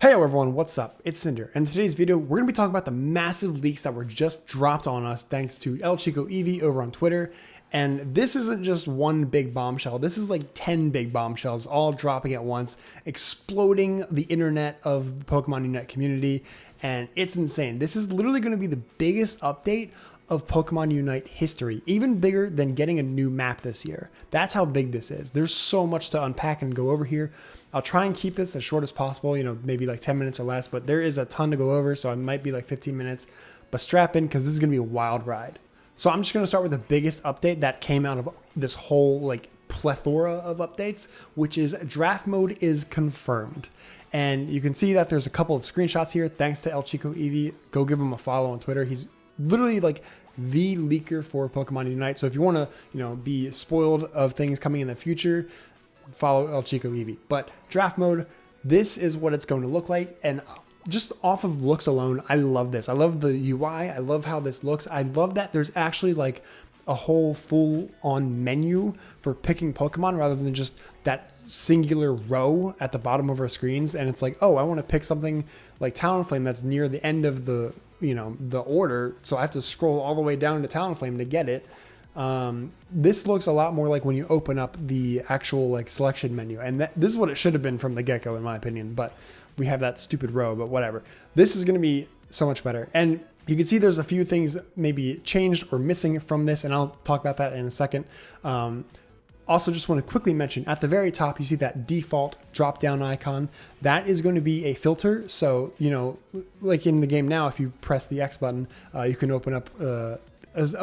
Hey everyone, what's up? It's Cinder, and in today's video, we're going to be talking about the massive leaks that were just dropped on us thanks to ElChicoEevee over on Twitter. And this isn't just one big bombshell, this is like 10 big bombshells all dropping at once, exploding the internet of the Pokemon Unite community, and it's insane. This is literally going to be the biggest update of Pokemon Unite history, even bigger than getting a new map this year. That's how big this is. There's so much to unpack and go over here. I'll try and keep this as short as possible, maybe like 10 minutes or less, but there is a ton to go over, so it might be like 15 minutes, but strap in because this is going to be a wild ride. So I'm just going to start with the biggest update that came out of this whole plethora of updates, which is draft mode is confirmed. And you can see that there's a couple of screenshots here, thanks to ElChicoEevee. Go give him a follow on Twitter. He's literally like the leaker for Pokemon Unite. So if you want to, be spoiled of things coming in the future, follow ElChicoEevee. But draft mode, this is what it's going to look like. And just off of looks alone, I love this. I love the UI. I love how this looks. I love that there's actually like a whole full on menu for picking Pokemon rather than just that singular row at the bottom of our screens. And it's like, oh, I want to pick something like Talonflame that's near the end of the order, so I have to scroll all the way down to Talonflame to get it. This looks a lot more like when you open up the actual selection menu, and this is what it should have been from the get-go in my opinion, but we have that stupid row, but whatever. This is going to be so much better, and you can see there's a few things maybe changed or missing from this, and I'll talk about that in a second. Also, just want to quickly mention at the very top, you see that default drop down icon. That is going to be a filter. So, like in the game now, if you press the X button, you can open up a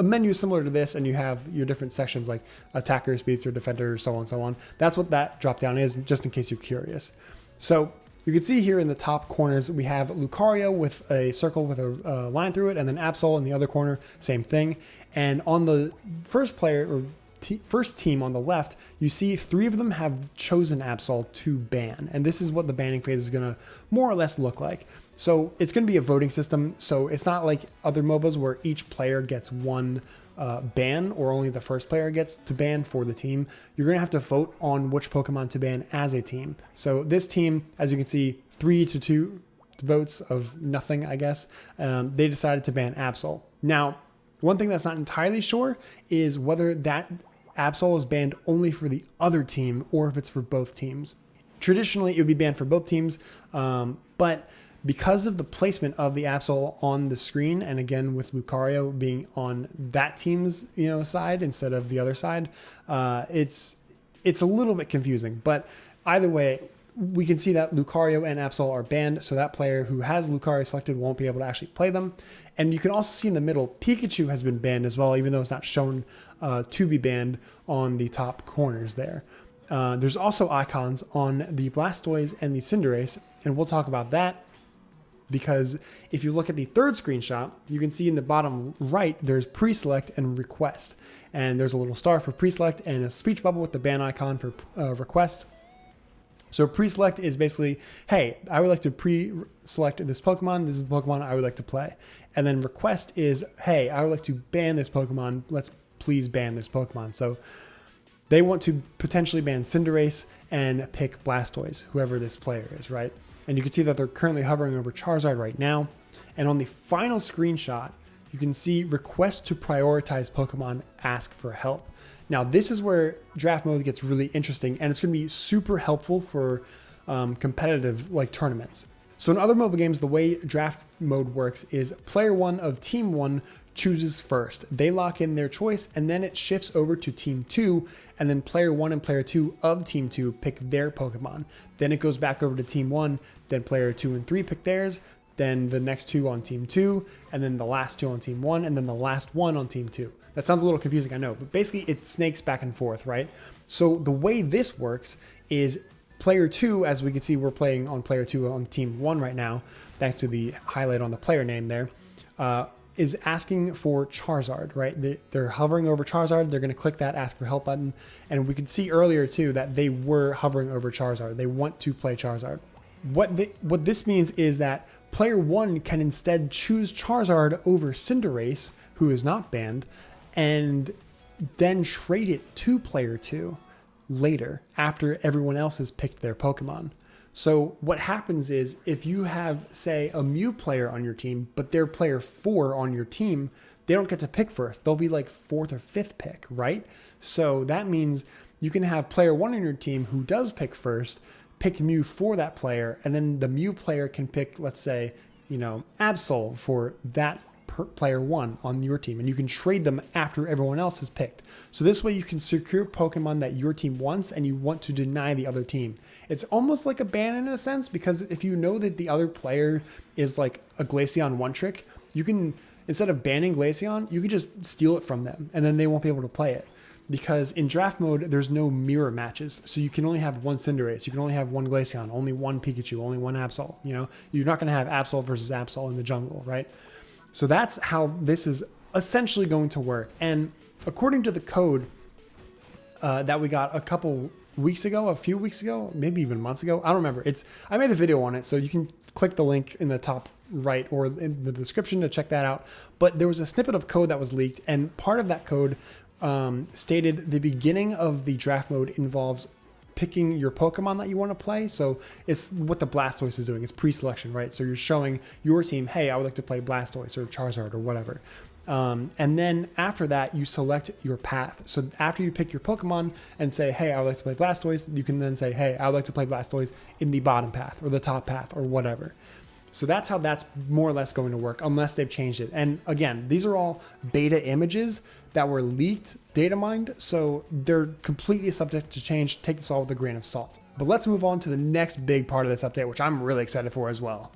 menu similar to this, and you have your different sections like attacker, speedster, defender, so on and so on. That's what that drop down is, just in case you're curious. So you can see here in the top corners, we have Lucario with a circle with a line through it, and then Absol in the other corner, same thing. And on the first player, or first team on the left, you see 3 of them have chosen Absol to ban, and this is what the banning phase is going to more or less look like. So it's going to be a voting system, so it's not like other MOBAs where each player gets one ban, or only the first player gets to ban for the team. You're going to have to vote on which Pokemon to ban as a team. So this team, as you can see, 3-2 votes of nothing, I guess. They decided to ban Absol. Now, one thing that's not entirely sure is whether that Absol is banned only for the other team or if it's for both teams. Traditionally, it would be banned for both teams, but because of the placement of the Absol on the screen, and again with Lucario being on that team's side instead of the other side, it's a little bit confusing. But either way, we can see that Lucario and Absol are banned, so that player who has Lucario selected won't be able to actually play them. And you can also see in the middle, Pikachu has been banned as well, even though it's not shown to be banned on the top corners there. There's also icons on the Blastoise and the Cinderace, and we'll talk about that, because if you look at the third screenshot, you can see in the bottom right, there's pre-select and request. And there's a little star for pre-select and a speech bubble with the ban icon for request. So pre-select is basically, hey, I would like to pre-select this Pokemon. This is the Pokemon I would like to play. And then request is, hey, I would like to ban this Pokemon. Let's please ban this Pokemon. So they want to potentially ban Cinderace and pick Blastoise, whoever this player is, right? And you can see that they're currently hovering over Charizard right now. And on the final screenshot, you can see request to prioritize Pokemon, ask for help. Now, this is where draft mode gets really interesting, and it's going to be super helpful for competitive tournaments. So in other mobile games, the way draft mode works is player 1 of team 1 chooses first. They lock in their choice, and then it shifts over to team 2, and then player 1 and player 2 of team 2 pick their Pokemon. Then it goes back over to team 1, then player 2 and 3 pick theirs, then the next 2 on team 2, and then the last 2 on team 1, and then the last 1 on team 2. That sounds a little confusing, I know, but basically it snakes back and forth, right? So the way this works is player 2, as we can see, we're playing on player 2 on team 1 right now, thanks to the highlight on the player name there, is asking for Charizard, right? They're hovering over Charizard. They're going to click that ask for help button. And we could see earlier too that they were hovering over Charizard. They want to play Charizard. What this means is that player 1 can instead choose Charizard over Cinderace, who is not banned, and then trade it to player 2 later after everyone else has picked their Pokemon. So what happens is if you have, say, a Mew player on your team, but they're player 4 on your team, they don't get to pick first. They'll be like 4th or 5th pick, right? So that means you can have player 1 on your team who does pick first, pick Mew for that player, and then the Mew player can pick, let's say, Absol for that player 1 on your team, and you can trade them after everyone else has picked. So this way you can secure Pokemon that your team wants and you want to deny the other team. It's almost like a ban in a sense, because if you know that the other player is like a Glaceon one trick, you can, instead of banning Glaceon, you can just steal it from them and then they won't be able to play it. Because in draft mode, there's no mirror matches. So you can only have one Cinderace, you can only have one Glaceon, only one Pikachu, only one Absol. You're not going to have Absol versus Absol in the jungle, right? So that's how this is essentially going to work. And according to the code that we got a few weeks ago, maybe even months ago, I don't remember. I made a video on it, so you can click the link in the top right or in the description to check that out. But there was a snippet of code that was leaked, and part of that code stated the beginning of the draft mode involves picking your Pokemon that you want to play. So it's what the Blastoise is doing. It's pre-selection, right? So you're showing your team, hey, I would like to play Blastoise or Charizard or whatever. And then after that, you select your path. So after you pick your Pokemon and say, hey, I would like to play Blastoise, you can then say, hey, I would like to play Blastoise in the bottom path or the top path or whatever. So that's how that's more or less going to work, unless they've changed it. And again, these are all beta images that were leaked, data mined, so they're completely subject to change. Take this all with a grain of salt. But let's move on to the next big part of this update, which I'm really excited for as well.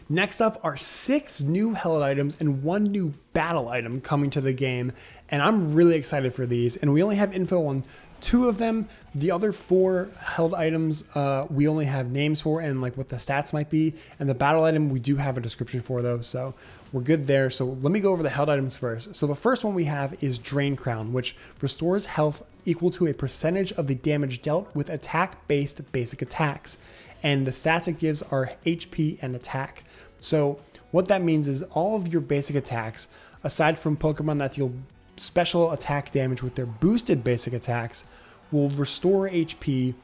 Next up are 6 new held items and 1 new battle item coming to the game, and I'm really excited for these. And we only have info on 2 of them. The other 4 held items we only have names for and like what the stats might be, and the battle item we do have a description for though, so we're good there. So let me go over the held items first. So the first one we have is Drain Crown, which restores health equal to a percentage of the damage dealt with attack-based basic attacks, and the stats it gives are HP and attack. So what that means is all of your basic attacks, aside from Pokemon that deal special attack damage with their boosted basic attacks, will restore HP,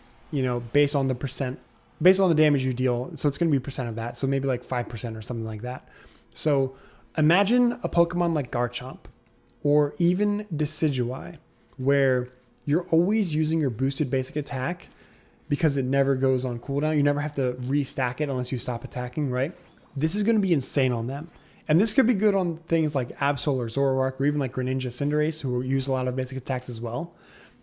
based on the damage you deal. So it's going to be percent of that. So maybe like 5% or something like that. So imagine a Pokemon like Garchomp or even Decidueye, where you're always using your boosted basic attack because it never goes on cooldown. You never have to restack it unless you stop attacking, right? This is going to be insane on them. And this could be good on things like Absol or Zoroark or even like Greninja, Cinderace, who use a lot of basic attacks as well.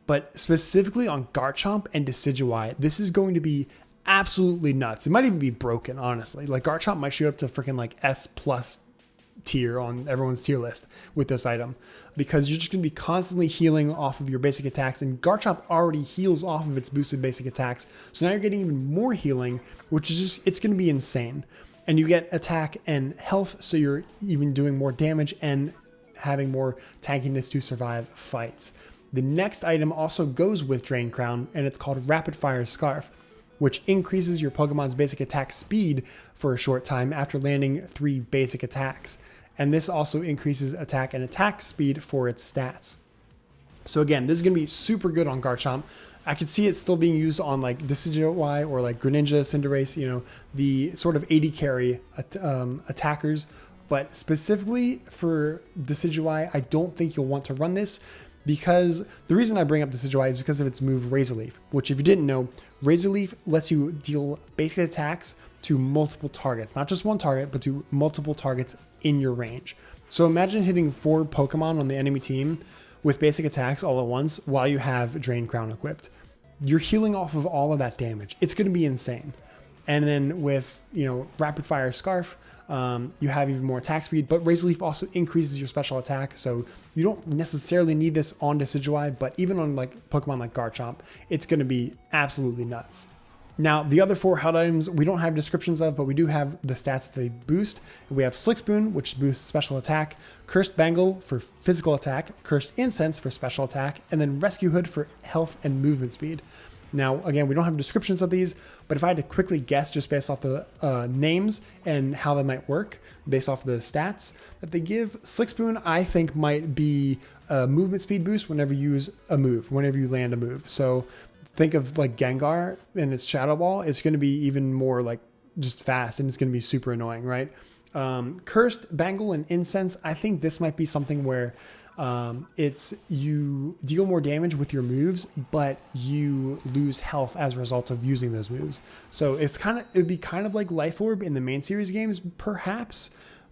But specifically on Garchomp and Decidueye, this is going to be absolutely nuts. It might even be broken, honestly. Like Garchomp might shoot up to freaking like S+ tier on everyone's tier list with this item, because you're just going to be constantly healing off of your basic attacks, and Garchomp already heals off of its boosted basic attacks. So now you're getting even more healing, which is just, it's going to be insane. And you get attack and health, so you're even doing more damage and having more tankiness to survive fights. The next item also goes with Drain Crown, and it's called Rapid Fire Scarf, which increases your Pokemon's basic attack speed for a short time after landing 3 basic attacks. And this also increases attack and attack speed for its stats. So again, this is going to be super good on Garchomp. I could see it still being used on like Decidueye or like Greninja, Cinderace, the sort of AD carry attackers. But specifically for Decidueye, I don't think you'll want to run this, because the reason I bring up Decidueye is because of its move Razor Leaf, which if you didn't know, Razor Leaf lets you deal basic attacks to multiple targets, not just one target, but to multiple targets in your range. So imagine hitting 4 Pokemon on the enemy team with basic attacks all at once while you have Drain Crown equipped. You're healing off of all of that damage. It's going to be insane. And then with, Rapid Fire Scarf, you have even more attack speed, but Razor Leaf also increases your special attack, so you don't necessarily need this on Decidueye, but even on like Pokemon like Garchomp, it's going to be absolutely nuts. Now, the other 4 held items we don't have descriptions of, but we do have the stats that they boost. We have Slick Spoon, which boosts special attack, Cursed Bangle for physical attack, Cursed Incense for special attack, and then Rescue Hood for health and movement speed. Now, again, we don't have descriptions of these, but if I had to quickly guess just based off the names and how they might work, based off the stats that they give, Slick Spoon, I think, might be a movement speed boost whenever you use a move, whenever you land a move. So think of like Gengar and its Shadow Ball, it's going to be even more like just fast, and it's going to be super annoying, right? Cursed, Bangle, and Incense. I think this might be something where it's you deal more damage with your moves, but you lose health as a result of using those moves. So it'd be kind of like Life Orb in the main series games, perhaps,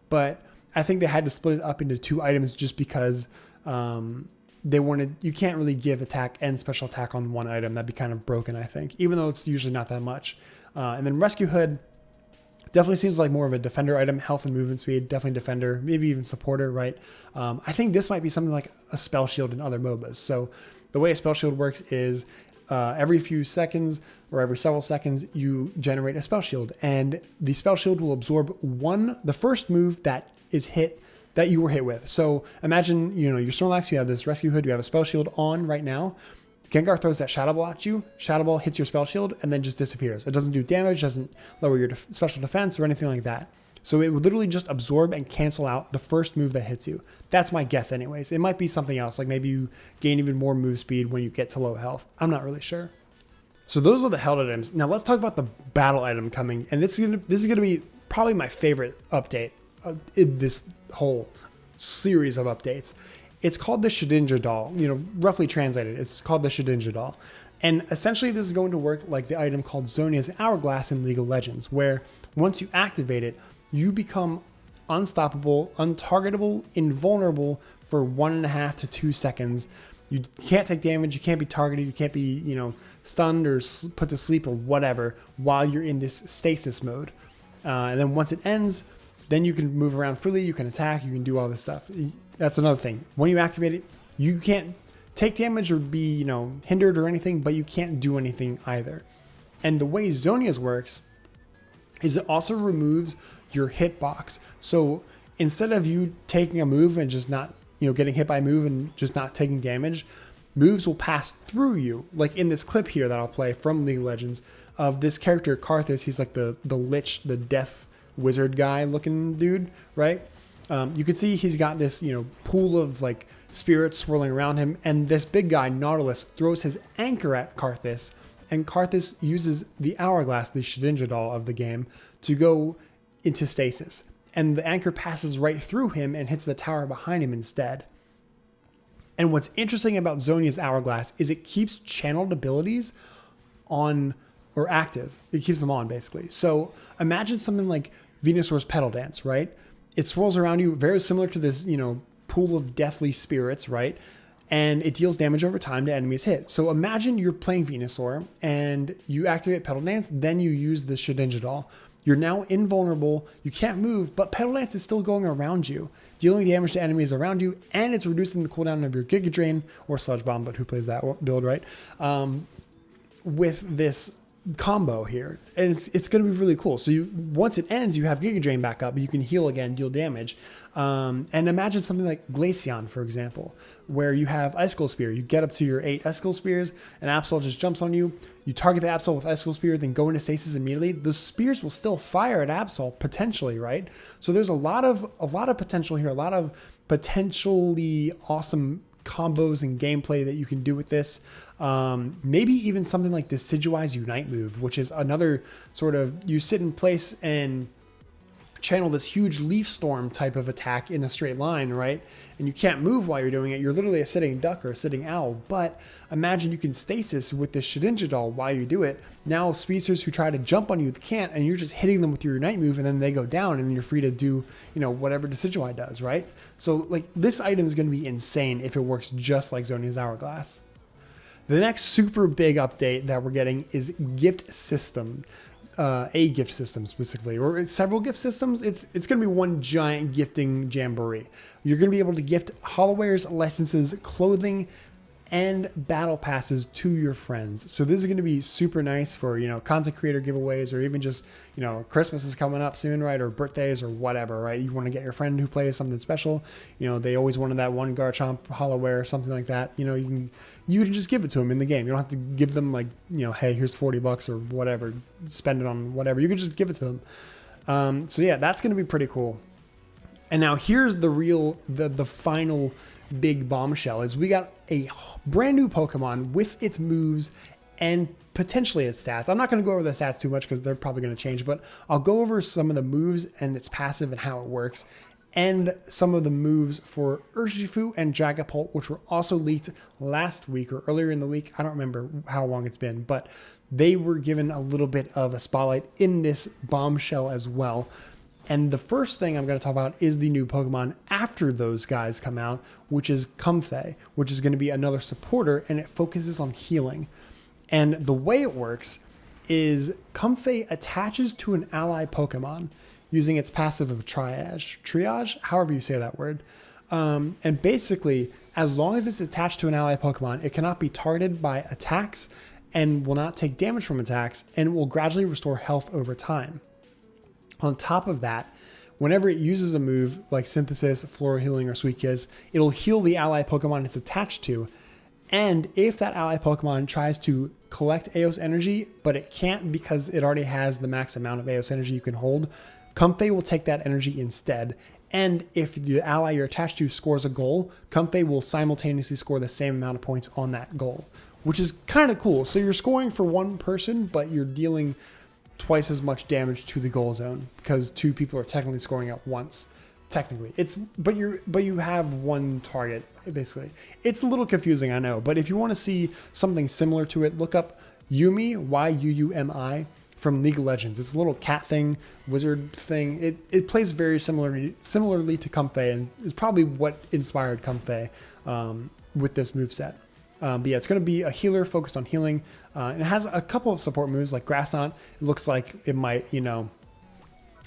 but I think they had to split it up into 2 items just because you can't really give attack and special attack on 1 item. That'd be kind of broken, I think, even though it's usually not that much. And then Rescue Hood definitely seems like more of a defender item, health and movement speed, definitely defender, maybe even supporter, right? I think this might be something like a spell shield in other MOBAs. So the way a spell shield works is every few seconds or every several seconds, you generate a spell shield, and the spell shield will absorb the first move that you were hit with. So imagine, your Snorlax, you have this Rescue Hood, you have a spell shield on right now. Gengar throws that Shadow Ball at you. Shadow Ball hits your spell shield and then just disappears. It doesn't do damage, doesn't lower your special defense or anything like that. So it would literally just absorb and cancel out the first move that hits you. That's my guess anyways. It might be something else, like maybe you gain even more move speed when you get to low health. I'm not really sure. So those are the held items. Now let's talk about the battle item coming. And this is gonna be probably my favorite update in this whole series of updates. It's called the Shedinja Doll, roughly translated. It's called the Shedinja Doll. And essentially this is going to work like the item called Zonia's Hourglass in League of Legends, where once you activate it, you become unstoppable, untargetable, invulnerable for 1.5 to 2 seconds. You can't take damage, you can't be targeted, you can't be, stunned or put to sleep or whatever while you're in this stasis mode. And then once it ends, then you can move around freely, you can attack, you can do all this stuff. That's another thing. When you activate it, you can't take damage or be, hindered or anything, but you can't do anything either. And the way Zonia's works is it also removes your hitbox. So instead of you taking a move and just not, getting hit by a move and just not taking damage, moves will pass through you. Like in this clip here that I'll play from League of Legends of this character, Karthus. He's like the lich, the death wizard guy looking dude, right? You can see he's got this, pool of like spirits swirling around him, and this big guy, Nautilus, throws his anchor at Karthus, and Karthus uses the Hourglass, the Shedinja Doll of the game, to go into stasis. And the anchor passes right through him and hits the tower behind him instead. And what's interesting about Zonia's Hourglass is it keeps channeled abilities on or active. It keeps them on, basically. So imagine something like Venusaur's Petal Dance, right? It swirls around you, very similar to this, pool of deathly spirits, right? And it deals damage over time to enemies hit. So imagine you're playing Venusaur and you activate Petal Dance, then you use the Shedinja Doll. You're now invulnerable, you can't move, but Petal Dance is still going around you, dealing damage to enemies around you, and it's reducing the cooldown of your Giga Drain or Sludge Bomb, but who plays that build, right? With this combo here, and it's going to be really cool. So once it ends, you have Giga Drain back up, you can heal again, deal damage, and imagine something like Glaceon, for example, where you have Icicle Spear. You get up to your 8 Icicle Spears, and Absol just jumps on you. You target the Absol with Icicle Spear, then go into stasis immediately. The spears will still fire at Absol potentially, right? So there's a lot of potential here, a lot of potentially awesome combos and gameplay that you can do with this. Maybe even something like Decidueye's Unite move, which is another sort of, you sit in place and channel this huge leaf storm type of attack in a straight line, right? And you can't move while you're doing it. You're literally a sitting duck or a sitting owl. But imagine you can stasis with this Shedinja Doll while you do it. Now speedsters who try to jump on you can't, and you're just hitting them with your Unite move, and then they go down, and you're free to do, whatever Decidueye does, right? So like this item is going to be insane if it works just like Zonia's Hourglass. The next super big update that we're getting is gift system. A gift system specifically, or several gift systems. It's going to be one giant gifting jamboree. You're going to be able to gift holowares, licenses, clothing, and battle passes to your friends. So this is going to be super nice for, content creator giveaways, or even just, Christmas is coming up soon, right? Or birthdays or whatever, right? You want to get your friend who plays something special. They always wanted that one Garchomp holoware or something like that. You can just give it to them in the game. You don't have to give them like, hey, here's $40 or whatever, spend it on whatever. You can just give it to them. So yeah, that's going to be pretty cool. And now here's the final big bombshell is we got a brand new Pokemon with its moves and potentially its stats. I'm not going to go over the stats too much because they're probably going to change, but I'll go over some of the moves and its passive and how it works, and some of the moves for Urshifu and Dragapult, which were also leaked last week or earlier in the week. I don't remember how long it's been, but they were given a little bit of a spotlight in this bombshell as well. And the first thing I'm going to talk about is the new Pokemon after those guys come out, which is Comfey, which is going to be another supporter, and it focuses on healing. And the way it works is Comfey attaches to an ally Pokemon using its passive of triage, however you say that word. And basically, as long as it's attached to an ally Pokemon, it cannot be targeted by attacks and will not take damage from attacks, and will gradually restore health over time. On top of that, whenever it uses a move like Synthesis, Floral Healing, or Sweet Kiss, it'll heal the ally Pokemon it's attached to. And if that ally Pokemon tries to collect Eos energy, but it can't because it already has the max amount of Eos energy you can hold, Comfey will take that energy instead. And if the ally you're attached to scores a goal, Comfey will simultaneously score the same amount of points on that goal, which is kind of cool. So you're scoring for one person, but you're dealing twice as much damage to the goal zone because two people are technically scoring at once. Technically, but you have one target basically. It's a little confusing, I know, but if you want to see something similar to it, look up Yumi, Yuumi, from League of Legends. It's a little cat thing, wizard thing. It plays very similarly to Comfey, and is probably what inspired Comfey with this moveset. But yeah, it's going to be a healer focused on healing. And it has a couple of support moves like Grass Knot. It looks like it might,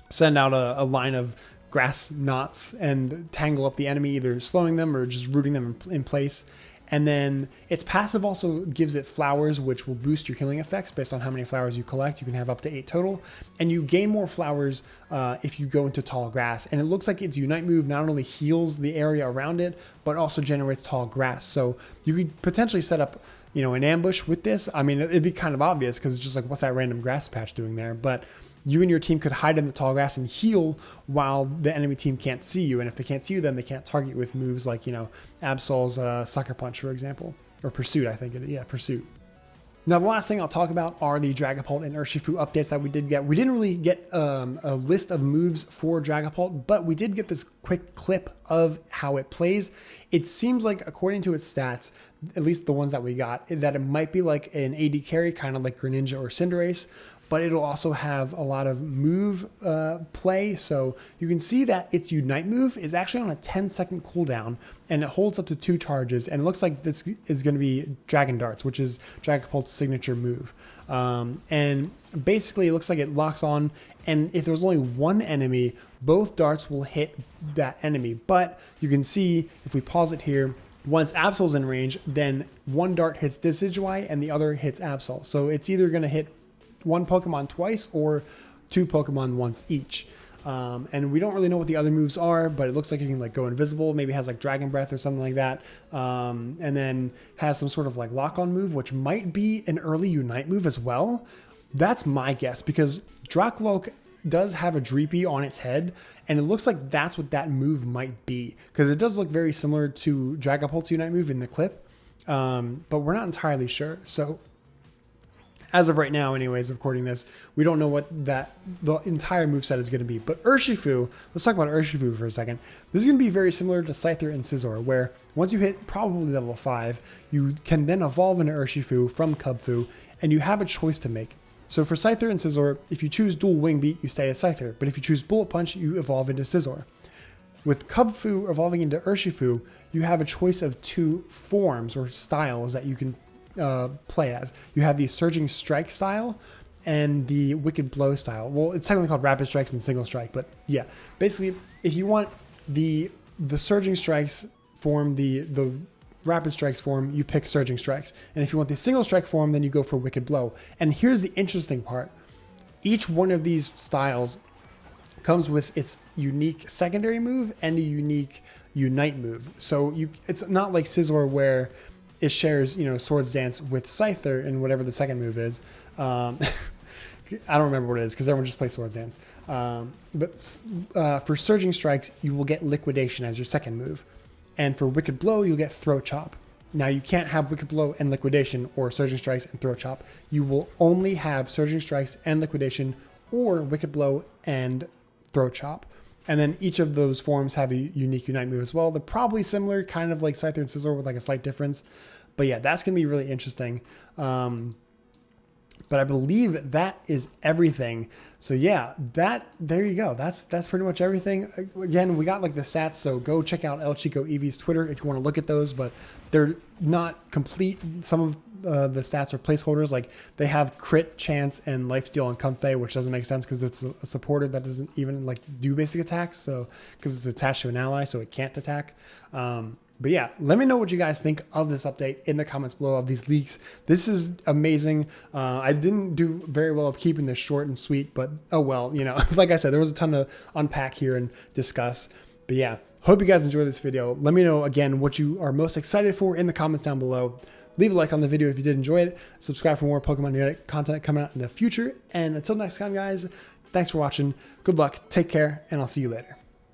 send out a line of grass knots and tangle up the enemy, either slowing them or just rooting them in place. And then its passive also gives it flowers, which will boost your healing effects based on how many flowers you collect. You can have up to 8 total. And you gain more flowers if you go into tall grass. And it looks like its Unite move not only heals the area around it, but also generates tall grass. So you could potentially set up, an ambush with this. I mean, it'd be kind of obvious because it's just like, what's that random grass patch doing there? But you and your team could hide in the tall grass and heal while the enemy team can't see you. And if they can't see you, then they can't target you with moves like, Absol's Sucker Punch, for example. Or Pursuit, I think. Pursuit. Now, the last thing I'll talk about are the Dragapult and Urshifu updates that we did get. We didn't really get a list of moves for Dragapult, but we did get this quick clip of how it plays. It seems like, according to its stats, at least the ones that we got, that it might be like an AD carry, kind of like Greninja or Cinderace, but it'll also have a lot of move play. So you can see that its Unite move is actually on a 10-second cooldown, and it holds up to 2 charges. And it looks like this is going to be Dragon Darts, which is Dragapult's signature move. And basically, it looks like it locks on, and if there's only one enemy, both darts will hit that enemy. But you can see, if we pause it here, once Absol's in range, then one dart hits Decidueye and the other hits Absol. So it's either going to hit one Pokemon twice or 2 Pokemon once each. And we don't really know what the other moves are, but it looks like it can go invisible, maybe has Dragon Breath or something like that. And then has some sort of lock-on move, which might be an early Unite move as well. That's my guess, because Dracloak does have a Dreepy on its head, and it looks like that's what that move might be, because it does look very similar to Dragapult's Unite move in the clip, but we're not entirely sure. So as of right now, anyways, recording this, we don't know what the entire moveset is going to be. But Urshifu, let's talk about Urshifu for a second. This is going to be very similar to Scyther and Scizor, where once you hit probably level 5, you can then evolve into Urshifu from Cubfu, and you have a choice to make. So for Scyther and Scizor, if you choose Dual Wing Beat, you stay as Scyther. But if you choose Bullet Punch, you evolve into Scizor. With Cubfu evolving into Urshifu, you have a choice of 2 forms or styles that you can play as. You have the Surging Strike style and the Wicked Blow style. Well, it's technically called Rapid Strikes and Single Strike, but yeah, basically, if you want the Surging Strikes form, the Rapid Strikes form, you pick Surging Strikes, and if you want the Single Strike form, then you go for Wicked Blow. And here's the interesting part: each one of these styles comes with its unique secondary move and a unique Unite move. So it's not like Scizor where it shares, Swords Dance with Scyther and whatever the second move is. I don't remember what it is because everyone just plays Swords Dance. But for Surging Strikes, you will get Liquidation as your second move. And for Wicked Blow, you'll get Throat Chop. Now you can't have Wicked Blow and Liquidation or Surging Strikes and Throat Chop. You will only have Surging Strikes and Liquidation or Wicked Blow and Throat Chop. And then each of those forms have a unique Unite move as well. They're probably similar, kind of like Scyther and Scizor with like a slight difference. But yeah, that's going to be really interesting. But I believe that is everything. So yeah, there you go. That's pretty much everything. Again, we got like the stats, so go check out ElChicoEevee's Twitter if you want to look at those, but they're not complete. Some of the stats are placeholders. Like they have crit, chance, and lifesteal on Comfey, which doesn't make sense because it's a supporter that doesn't even like do basic attacks. So because it's attached to an ally, so it can't attack. But yeah, let me know what you guys think of this update in the comments below of these leaks. This is amazing. I didn't do very well of keeping this short and sweet, but oh well, you know, like I said, there was a ton to unpack here and discuss. But yeah, hope you guys enjoyed this video. Let me know again what you are most excited for in the comments down below. Leave a like on the video if you did enjoy it. Subscribe for more Pokemon Unite content coming out in the future. And until next time, guys, thanks for watching. Good luck, take care, and I'll see you later.